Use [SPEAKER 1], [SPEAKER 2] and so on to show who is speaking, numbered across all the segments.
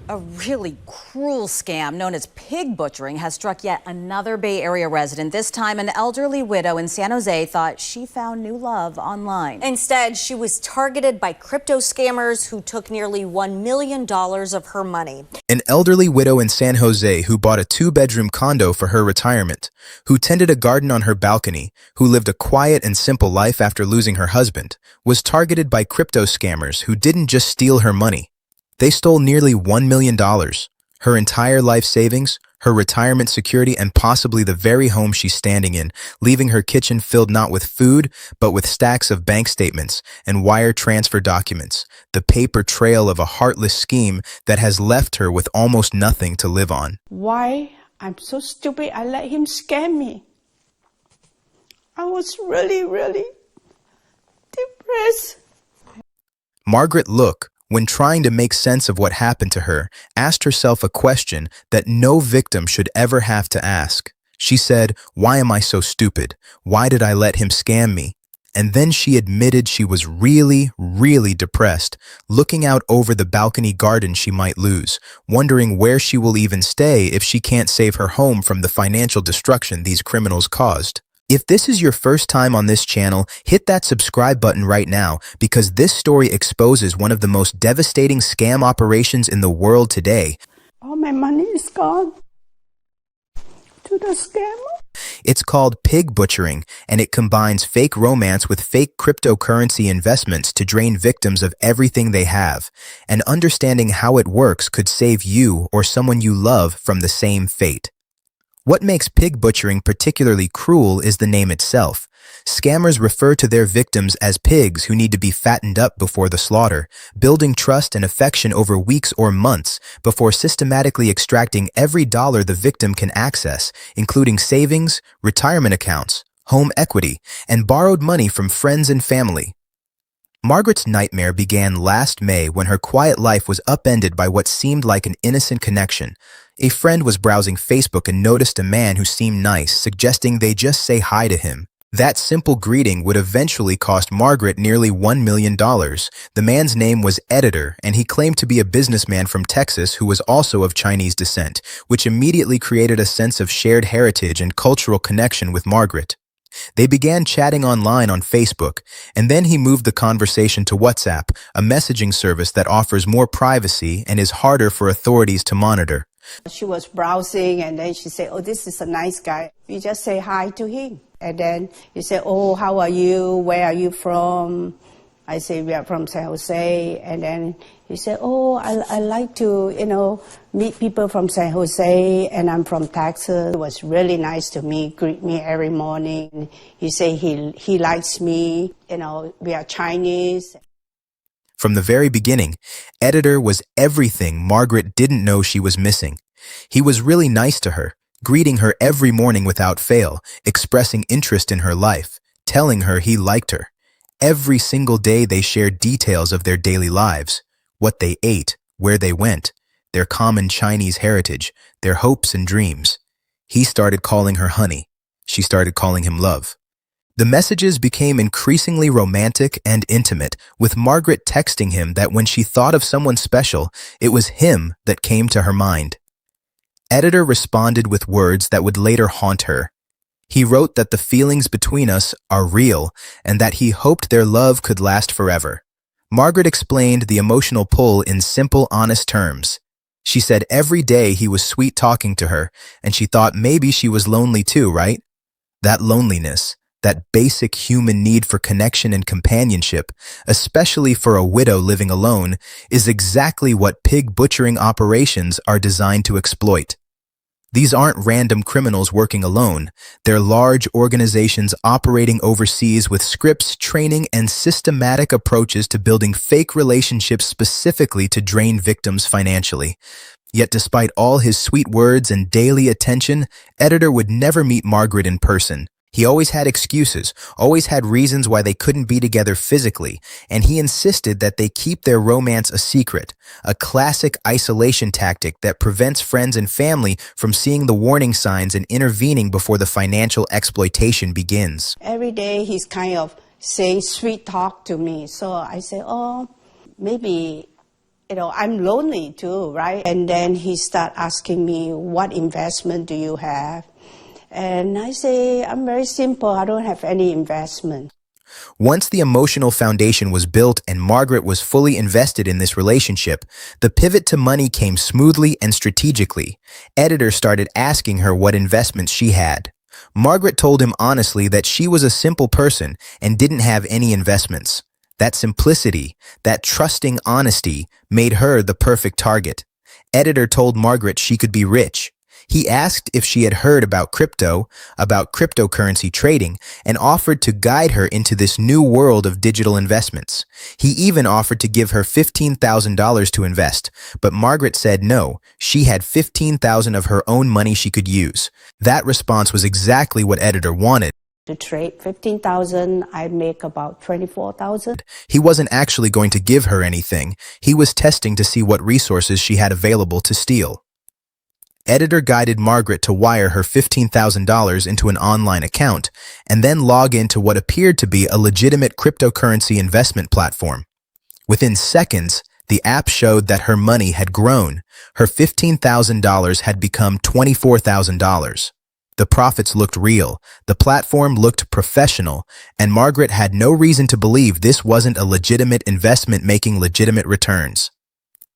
[SPEAKER 1] A really cruel scam known as pig butchering has struck yet another Bay Area resident. This time, an elderly widow in San Jose thought she found new love online.
[SPEAKER 2] Instead, she was targeted by crypto scammers who took nearly $1 million of her money.
[SPEAKER 3] An elderly widow in San Jose who bought a 2-bedroom condo for her retirement, who tended a garden on her balcony, who lived a quiet and simple life after losing her husband, was targeted by crypto scammers who didn't just steal her money. They stole nearly $1 million, her entire life savings, her retirement security, and possibly the very home she's standing in, leaving her kitchen filled not with food, but with stacks of bank statements and wire transfer documents, the paper trail of a heartless scheme that has left her with almost nothing to live on.
[SPEAKER 4] Why I'm so stupid I let him scam me. I was really depressed.
[SPEAKER 3] Margaret Look, when trying to make sense of what happened to her, asked herself a question that no victim should ever have to ask. She said, "Why am I so stupid? Why did I let him scam me?" And then she admitted she was really depressed, looking out over the balcony garden she might lose, wondering where she will even stay if she can't save her home from the financial destruction these criminals caused. If this is your first time on this channel, hit that subscribe button right now because this story exposes one of the most devastating scam operations in the world today.
[SPEAKER 4] All my money is gone to the scammer.
[SPEAKER 3] It's called pig butchering, and it combines fake romance with fake cryptocurrency investments to drain victims of everything they have. And understanding how it works could save you or someone you love from the same fate. What makes pig butchering particularly cruel is the name itself. Scammers refer to their victims as pigs who need to be fattened up before the slaughter, building trust and affection over weeks or months before systematically extracting every dollar the victim can access, including savings, retirement accounts, home equity, and borrowed money from friends and family. Margaret's nightmare began last May when her quiet life was upended by what seemed like an innocent connection. A friend was browsing Facebook and noticed a man who seemed nice, suggesting they just say hi to him. That simple greeting would eventually cost Margaret nearly $1 million. The man's name was Editor, and he claimed to be a businessman from Texas who was also of Chinese descent, which immediately created a sense of shared heritage and cultural connection with Margaret. They began chatting online on Facebook, and then he moved the conversation to WhatsApp, a messaging service that offers more privacy and is harder for authorities to monitor.
[SPEAKER 4] She was browsing and then she said, "Oh, this is a nice guy." You just say hi to him. And then you say, "Oh, how are you? Where are you from?" I say, "We are from San Jose." And then he said, "Oh, I like to, meet people from San Jose, and I'm from Texas." It was really nice to me, greet me every morning. He said he likes me, we are Chinese.
[SPEAKER 3] From the very beginning, Editor was everything Margaret didn't know she was missing. He was really nice to her, greeting her every morning without fail, expressing interest in her life, telling her he liked her. Every single day they shared details of their daily lives, what they ate, where they went, their common Chinese heritage, their hopes and dreams. He started calling her honey. She started calling him love. The messages became increasingly romantic and intimate, with Margaret texting him that when she thought of someone special, it was him that came to her mind. Editor responded with words that would later haunt her. He wrote that the feelings between us are real and that he hoped their love could last forever. Margaret explained the emotional pull in simple, honest terms. She said every day he was sweet talking to her, and she thought maybe she was lonely too, right? That loneliness, that basic human need for connection and companionship, especially for a widow living alone, is exactly what pig butchering operations are designed to exploit. These aren't random criminals working alone. They're large organizations operating overseas with scripts, training, and systematic approaches to building fake relationships specifically to drain victims financially. Yet despite all his sweet words and daily attention, Editor would never meet Margaret in person. He always had excuses, always had reasons why they couldn't be together physically, and he insisted that they keep their romance a secret, a classic isolation tactic that prevents friends and family from seeing the warning signs and intervening before the financial exploitation begins.
[SPEAKER 4] Every day he's kind of saying sweet talk to me. So I say, "Oh, maybe, I'm lonely too, right? And then he start asking me, what investment do you have? And I say, I'm very simple. I don't have any investment.
[SPEAKER 3] Once the emotional foundation was built and Margaret was fully invested in this relationship, the pivot to money came smoothly and strategically. Editor started asking her what investments she had. Margaret told him honestly that she was a simple person and didn't have any investments. That simplicity, that trusting honesty, made her the perfect target. Editor told Margaret she could be rich. He asked if she had heard about cryptocurrency trading, and offered to guide her into this new world of digital investments. He even offered to give her $15,000 to invest, but Margaret said no, she had $15,000 of her own money she could use. That response was exactly what Editor wanted.
[SPEAKER 4] To trade 15,000, I make about 24,000.
[SPEAKER 3] He wasn't actually going to give her anything. He was testing to see what resources she had available to steal. Editor guided Margaret to wire her $15,000 into an online account and then log into what appeared to be a legitimate cryptocurrency investment platform. Within seconds, the app showed that her money had grown. Her $15,000 had become $24,000. The profits looked real, the platform looked professional, and Margaret had no reason to believe this wasn't a legitimate investment making legitimate returns.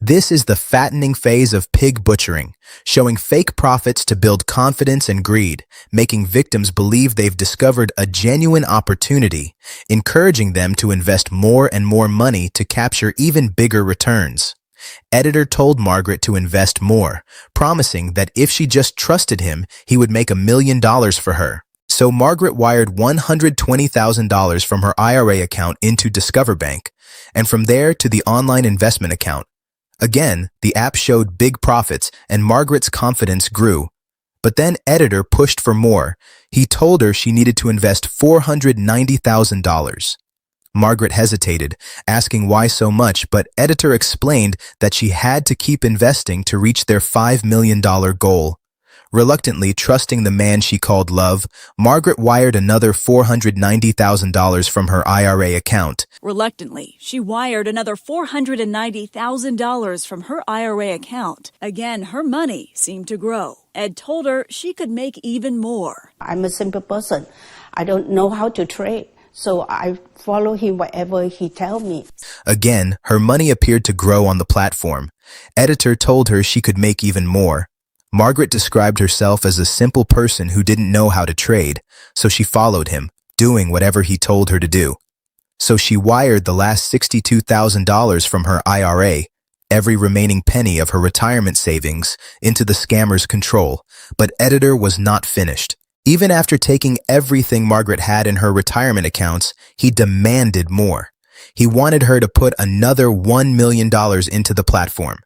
[SPEAKER 3] This is the fattening phase of pig butchering, showing fake profits to build confidence and greed, making victims believe they've discovered a genuine opportunity, encouraging them to invest more and more money to capture even bigger returns. Editor told Margaret to invest more, promising that if she just trusted him, he would make $1 million for her. So Margaret wired $120,000 from her IRA account into Discover Bank, and from there to the online investment account. Again, the app showed big profits and Margaret's confidence grew. But then Editor pushed for more. He told her she needed to invest $490,000. Margaret hesitated, asking why so much, but Editor explained that she had to keep investing to reach their $5 million goal. Reluctantly trusting the man she called love, Margaret wired another $490,000 from her IRA account.
[SPEAKER 5] Reluctantly, she wired another $490,000 from her IRA account. Again, her money seemed to grow. Ed told her she could make even more.
[SPEAKER 4] I'm a simple person. I don't know how to trade, so I follow him whatever he tells me.
[SPEAKER 3] Again, her money appeared to grow on the platform. Editor told her she could make even more. Margaret described herself as a simple person who didn't know how to trade, so she followed him, doing whatever he told her to do. So she wired the last $62,000 from her IRA, every remaining penny of her retirement savings, into the scammer's control. But Editor was not finished. Even after taking everything Margaret had in her retirement accounts, he demanded more. He wanted her to put another $1 million into the platform.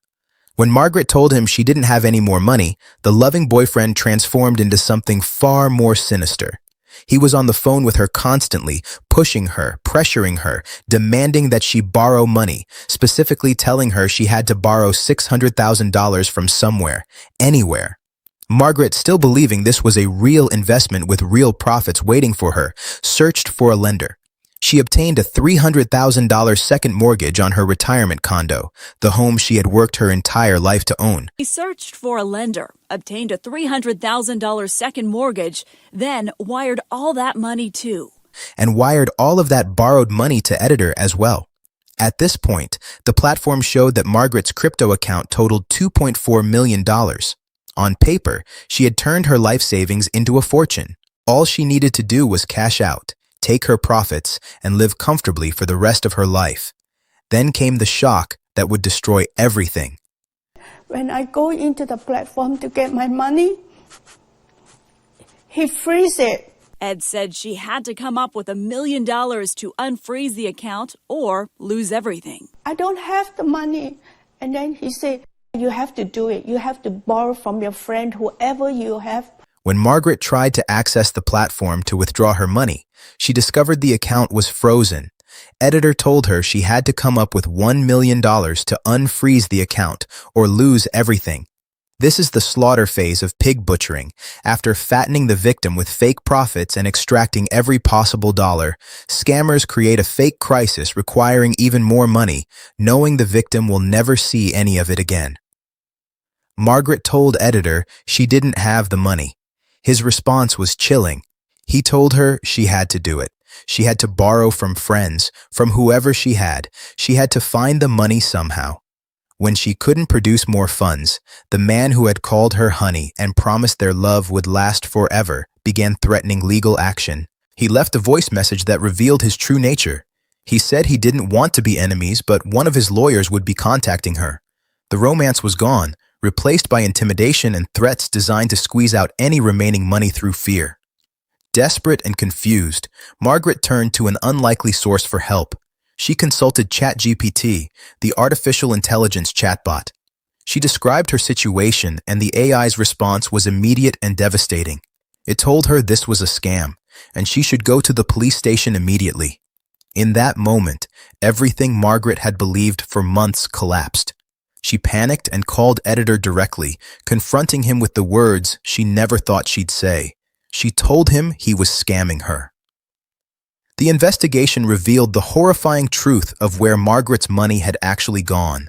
[SPEAKER 3] When Margaret told him she didn't have any more money, the loving boyfriend transformed into something far more sinister. He was on the phone with her constantly, pushing her, pressuring her, demanding that she borrow money, specifically telling her she had to borrow $600,000 from somewhere, anywhere. Margaret, still believing this was a real investment with real profits waiting for her, searched for a lender. She obtained a $300,000 second mortgage on her retirement condo, the home she had worked her entire life to own.
[SPEAKER 5] She searched for a lender, obtained a $300,000 second mortgage, then wired all that money too.
[SPEAKER 3] And wired all of that borrowed money to Editor as well. At this point, the platform showed that Margaret's crypto account totaled $2.4 million. On paper, she had turned her life savings into a fortune. All she needed to do was cash out, take her profits, and live comfortably for the rest of her life. Then came the shock that would destroy everything.
[SPEAKER 4] When I go into the platform to get my money, he freeze it.
[SPEAKER 5] Ed said she had to come up with $1 million to unfreeze the account or lose everything.
[SPEAKER 4] I don't have the money. And then he said, you have to do it. You have to borrow from your friend, whoever you have.
[SPEAKER 3] When Margaret tried to access the platform to withdraw her money, she discovered the account was frozen. Editor told her she had to come up with $1 million to unfreeze the account or lose everything. This is the slaughter phase of pig butchering. After fattening the victim with fake profits and extracting every possible dollar, scammers create a fake crisis requiring even more money, knowing the victim will never see any of it again. Margaret told editor she didn't have the money. His response was chilling. He told her she had to do it. She had to borrow from friends, from whoever she had. She had to find the money somehow. When she couldn't produce more funds, the man who had called her honey and promised their love would last forever began threatening legal action. He left a voice message that revealed his true nature. He said he didn't want to be enemies, but one of his lawyers would be contacting her. The romance was gone, replaced by intimidation and threats designed to squeeze out any remaining money through fear. Desperate and confused, Margaret turned to an unlikely source for help. She consulted ChatGPT, the artificial intelligence chatbot. She described her situation, and the AI's response was immediate and devastating. It told her this was a scam, and she should go to the police station immediately. In that moment, everything Margaret had believed for months collapsed. She panicked and called editor directly, confronting him with the words she never thought she'd say. She told him he was scamming her. The investigation revealed the horrifying truth of where Margaret's money had actually gone.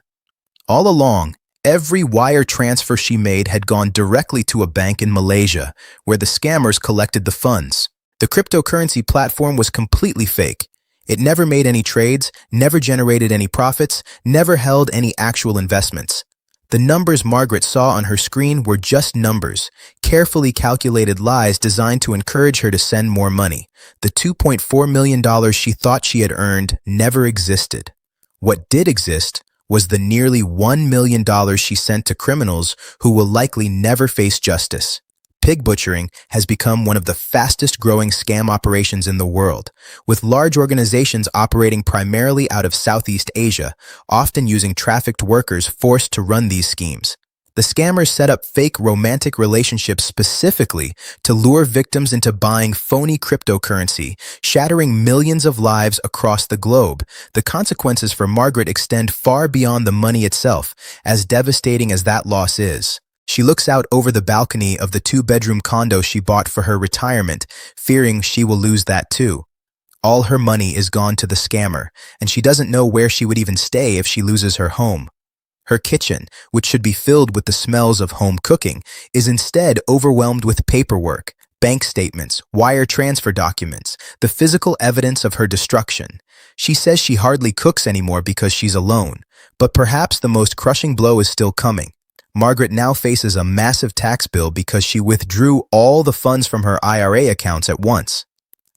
[SPEAKER 3] All along, every wire transfer she made had gone directly to a bank in Malaysia, where the scammers collected the funds. The cryptocurrency platform was completely fake. It never made any trades, never generated any profits, never held any actual investments. The numbers Margaret saw on her screen were just numbers, carefully calculated lies designed to encourage her to send more money. The $2.4 million she thought she had earned never existed. What did exist was the nearly $1 million she sent to criminals who will likely never face justice. Pig butchering has become one of the fastest growing scam operations in the world, with large organizations operating primarily out of Southeast Asia, often using trafficked workers forced to run these schemes. The scammers set up fake romantic relationships specifically to lure victims into buying phony cryptocurrency, shattering millions of lives across the globe. The consequences for Margaret extend far beyond the money itself, as devastating as that loss is. She looks out over the balcony of the 2-bedroom condo she bought for her retirement, fearing she will lose that too. All her money is gone to the scammer, and she doesn't know where she would even stay if she loses her home. Her kitchen, which should be filled with the smells of home cooking, is instead overwhelmed with paperwork, bank statements, wire transfer documents, the physical evidence of her destruction. She says she hardly cooks anymore because she's alone, but perhaps the most crushing blow is still coming. Margaret now faces a massive tax bill because she withdrew all the funds from her IRA accounts at once.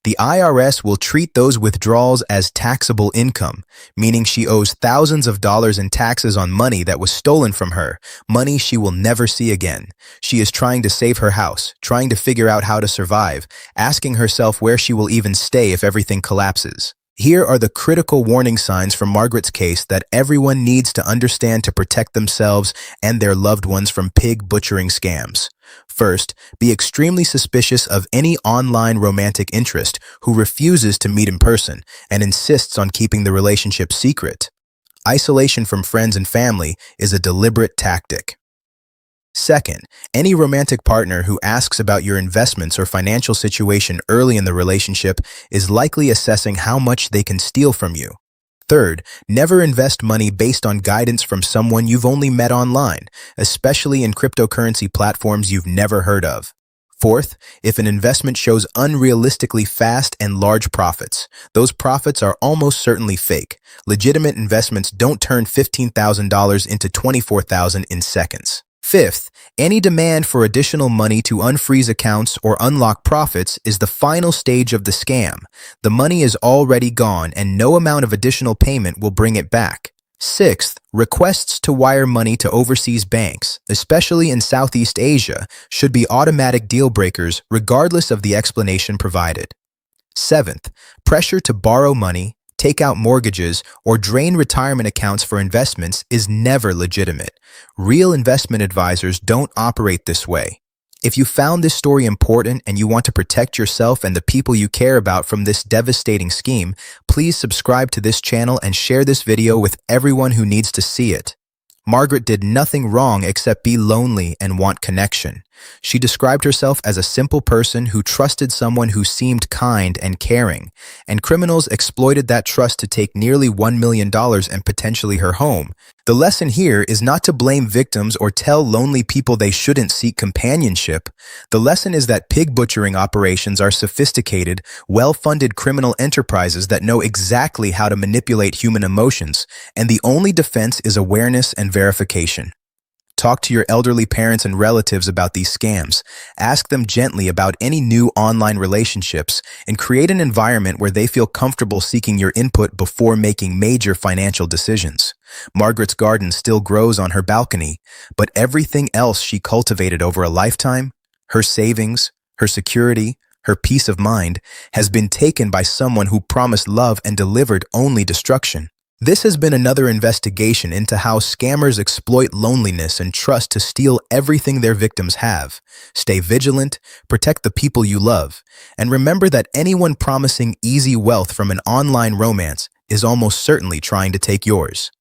[SPEAKER 3] The IRS will treat those withdrawals as taxable income, meaning she owes thousands of dollars in taxes on money that was stolen from her, money she will never see again. She is trying to save her house, trying to figure out how to survive, asking herself where she will even stay if everything collapses. Here are the critical warning signs from Margaret's case that everyone needs to understand to protect themselves and their loved ones from pig butchering scams. First, be extremely suspicious of any online romantic interest who refuses to meet in person and insists on keeping the relationship secret. Isolation from friends and family is a deliberate tactic. Second, any romantic partner who asks about your investments or financial situation early in the relationship is likely assessing how much they can steal from you. Third, never invest money based on guidance from someone you've only met online, especially in cryptocurrency platforms you've never heard of. Fourth, if an investment shows unrealistically fast and large profits, those profits are almost certainly fake. Legitimate investments don't turn $15,000 into $24,000 in seconds. Fifth, any demand for additional money to unfreeze accounts or unlock profits is the final stage of the scam. The money is already gone and no amount of additional payment will bring it back. Sixth, requests to wire money to overseas banks, especially in Southeast Asia, should be automatic deal breakers regardless of the explanation provided. Seventh, pressure to borrow money, take out mortgages, or drain retirement accounts for investments is never legitimate. Real investment advisors don't operate this way. If you found this story important and you want to protect yourself and the people you care about from this devastating scheme, please subscribe to this channel and share this video with everyone who needs to see it. Margaret did nothing wrong except be lonely and want connection. She described herself as a simple person who trusted someone who seemed kind and caring, and criminals exploited that trust to take nearly $1 million and potentially her home. The lesson here is not to blame victims or tell lonely people they shouldn't seek companionship. The lesson is that pig butchering operations are sophisticated, well-funded criminal enterprises that know exactly how to manipulate human emotions, and the only defense is awareness and verification. Talk to your elderly parents and relatives about these scams. Ask them gently about any new online relationships and create an environment where they feel comfortable seeking your input before making major financial decisions. Margaret's garden still grows on her balcony, but everything else she cultivated over a lifetime, her savings, her security, her peace of mind, has been taken by someone who promised love and delivered only destruction. This has been another investigation into how scammers exploit loneliness and trust to steal everything their victims have. Stay vigilant, protect the people you love, and remember that anyone promising easy wealth from an online romance is almost certainly trying to take yours.